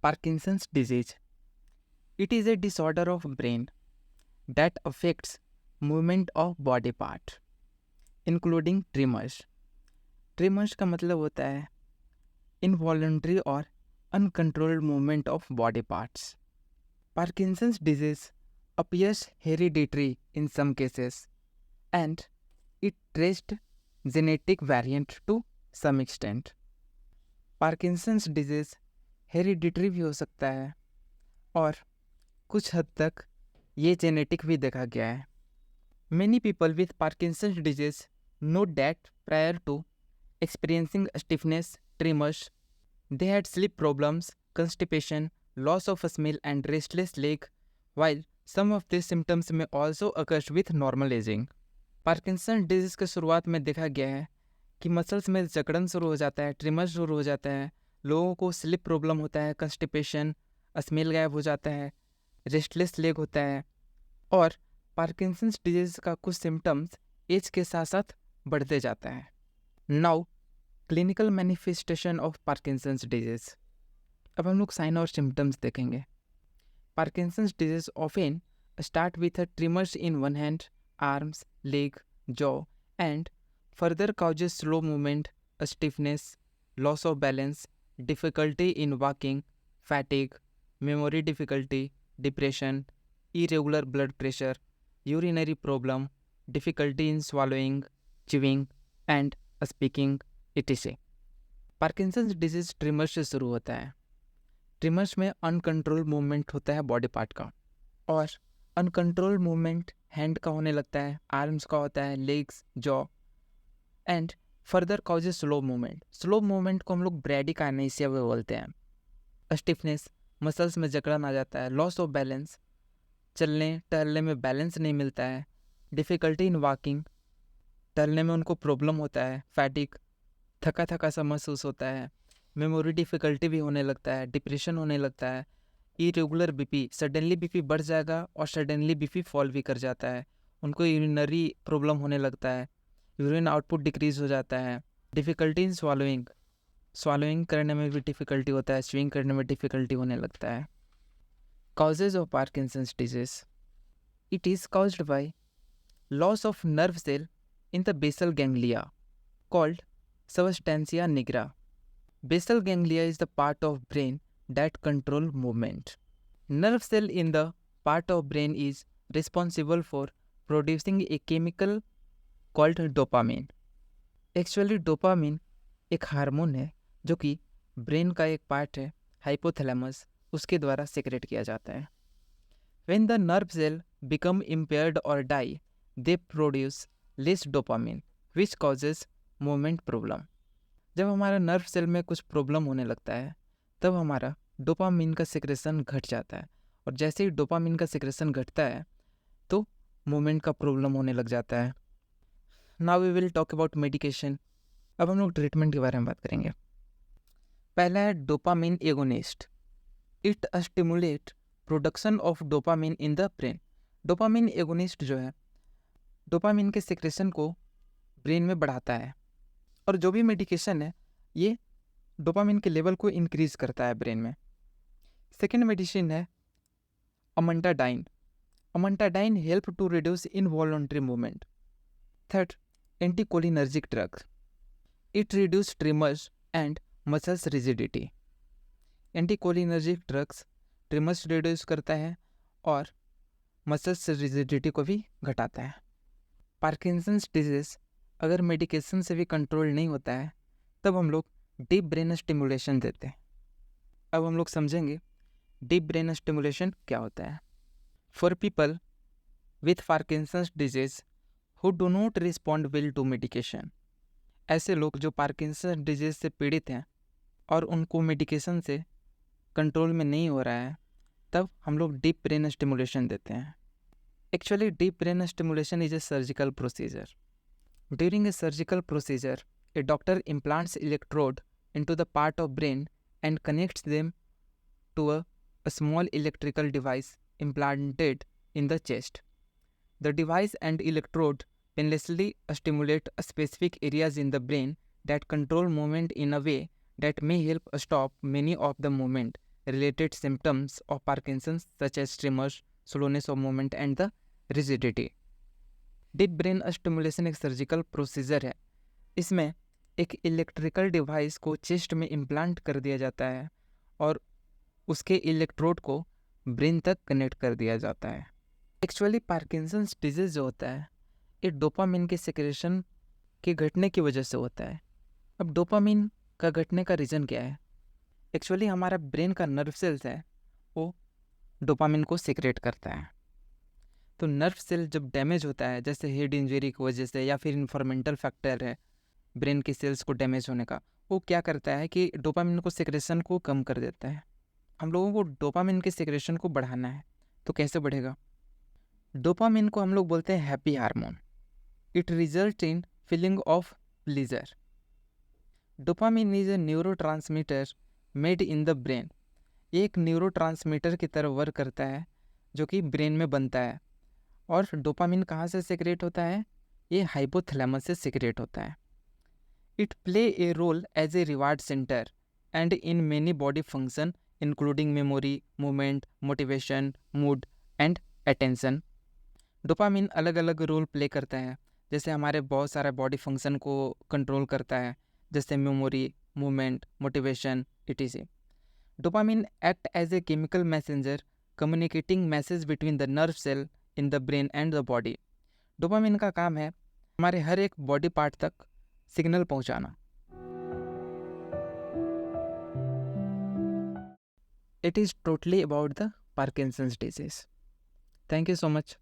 Parkinson's disease. It is a disorder of brain that affects movement of body part, including tremors. Trimmers का मतलब होता है involuntary और uncontrolled movement of body parts. Parkinson's disease appears hereditary in some cases and it traced genetic variant to some extent. Parkinson's disease hereditary भी हो सकता है और कुछ हद तक ये जेनेटिक भी देखा गया है. Many people with Parkinson's disease note that prior to experiencing stiffness, tremors, they had sleep problems, constipation, loss of smell and restless leg, while some of these symptoms may also occur with normal aging. Parkinson disease के शुरुआत में देखा गया है कि muscles में जकड़न शुरू हो जाता है, ट्रिमर शुरू हो जाता है, लोगों को स्लिप प्रॉब्लम होता है, कंस्टिपेशन, स्मेल गायब हो जाता है, रेस्टलेस लेग होता है और पार्किंसंस डिजीज़ का कुछ सिम्टम्स एज के साथ साथ बढ़ते जाता है. Now clinical manifestation of Parkinson's disease. अब हम लोग साइन और सिम्टम्स देखेंगे. Parkinson's disease often start with a trimmers in one hand, arms, leg, jaw, and further causes slow movement, stiffness, loss of balance, difficulty in walking, fatigue, memory difficulty, depression, irregular blood pressure, urinary problem, difficulty in swallowing, chewing, and speaking, etc. Parkinson's disease trimmers से शुरू होता है. Trimmers में uncontrol movement होता है body part का और uncontrol movement hand का होने लगता है, आर्म्स का होता है, legs, jaw, and further causes slow movement. Slow movement को हम लोग ब्रैडिकाइनेसिया भी बोलते हैं. स्टिफनेस, मसल्स में जकड़न आ जाता है, लॉस ऑफ बैलेंस, चलने टहलने में बैलेंस नहीं मिलता है, डिफ़िकल्टी इन वॉकिंग, टहलने में उनको प्रॉब्लम होता है, फैटिक, थका थका सा महसूस होता है, मेमोरी डिफ़िकल्टी भी होने लगता है, डिप्रेशन होने लगता है, इरेगुलर बीपी, सडनली बीपी बढ़ जाएगा और सडनली बीपी फॉल भी कर जाता है, उनको यूरिनरी प्रॉब्लम होने लगता है, यूरिन आउटपुट डिक्रीज हो जाता है, डिफ़िकल्टी इन स्वालोइंग, स्वालोइंग करने में भी डिफ़िकल्टी होता है, स्विंग करने में डिफ़िकल्टी होने लगता है. Causes of Parkinson's disease. It is caused by loss of nerve cell in the basal ganglia called substantia nigra. Basal ganglia is the part of brain that control movement. Nerve cell in the part of brain is responsible for producing a chemical called dopamine. Actually dopamine एक hormone है जो कि brain का एक part है, hypothalamus, उसके द्वारा secret किया जाता है. When the nerve cell become impaired or die, they produce less dopamine, which causes movement problem. जब हमारा नर्व सेल में कुछ प्रॉब्लम होने लगता है तब हमारा डोपामिन का सिक्रेशन घट जाता है और जैसे ही डोपामिन का सिक्रेशन घटता है तो मूवमेंट का प्रॉब्लम होने लग जाता है. Now we will talk about medication. अब हम लोग ट्रीटमेंट के बारे में बात करेंगे. पहला है dopamine agonist. It stimulate production of dopamine in the brain. Dopamine agonist जो है डोपामिन के सिक्रेशन को ब्रेन में बढ़ाता है और जो भी मेडिकेशन है ये डोपामिन के लेवल को इंक्रीज करता है ब्रेन में. सेकेंड मेडिसिन है amantadine. Amantadine help to reduce involuntary movement. Third, anticholinergic drugs. It reduce tremors and muscles rigidity. Anticholinergic drugs tremors reduce करता है और मसल्स रिजिडिटी को भी घटाता है. पार्किंसंस डिजीज अगर मेडिकेशन से भी कंट्रोल नहीं होता है तब हम लोग डीप ब्रेन स्टिमुलेशन देते हैं. अब हम लोग समझेंगे डीप ब्रेन स्टिमुलेशन क्या होता है. For people with Parkinson's disease who do not respond well to medication. ऐसे लोग जो पार्किंसंस डिजीज से पीड़ित हैं और उनको मेडिकेशन से कंट्रोल में नहीं हो रहा है तब हम लोग डीप ब्रेन स्टिमुलेशन देते हैं. Actually deep brain stimulation is a surgical procedure. During a surgical procedure, a doctor implants electrode into the part of brain and connects them to a small electrical device implanted in the chest. The device and electrode painlessly stimulate specific areas in the brain that control movement in a way that may help stop many of the movement related symptoms of Parkinson's such as tremors, slowness of movement and the rigidity. Deep brain stimulation एक surgical procedure है। इसमें एक electrical device को chest में implant कर दिया जाता है और उसके इलेक्ट्रोड को ब्रेन तक कनेक्ट कर दिया जाता है। एक्चुअली पार्किंसंस डिजीज जो होता है ये डोपामिन के सिक्रेशन के घटने की वजह से होता है। अब डोपामिन का घटने का रीज़न क्या है? एक्चुअली हमारा ब्रेन का नर्व सेल्स है वो डोपामिन को सिक्रेट करता है। तो नर्व सेल जब डैमेज होता है, जैसे हेड इंजरी की वजह से या फिर इन्वायरमेंटल फैक्टर है ब्रेन के सेल्स को डैमेज होने का, वो क्या करता है कि डोपामिन को सिक्रेशन को कम कर देता है। हम लोगों को डोपामिन के सिक्रेशन को बढ़ाना है, तो कैसे बढ़ेगा? डोपामिन को हम लोग बोलते हैं happy hormone. It result in feeling of pleaser. Dopamine is a neurotransmitter made in the brain. ये एक न्यूरोट्रांसमीटर की तरह वर्क करता है जो कि ब्रेन में बनता है। और डोपामिन कहाँ से सिक्रेट होता है? ये हाइपोथैलेमस से सिक्रेट होता है। It play a role as a reward centre and in many body function including memory, movement, motivation, mood and attention. Dopamine अलग अलग रोल प्ले करता है, जैसे हमारे बहुत सारे बॉडी फंक्शन को कंट्रोल करता है, जैसे memory, movement, motivation etc. Dopamine act as a chemical messenger communicating message between the nerve cell in the brain and the body. Dopamine का काम है हमारे हर एक बॉडी पार्ट तक सिग्नल पहुंचाना। It is totally about the Parkinson's disease. Thank you so much.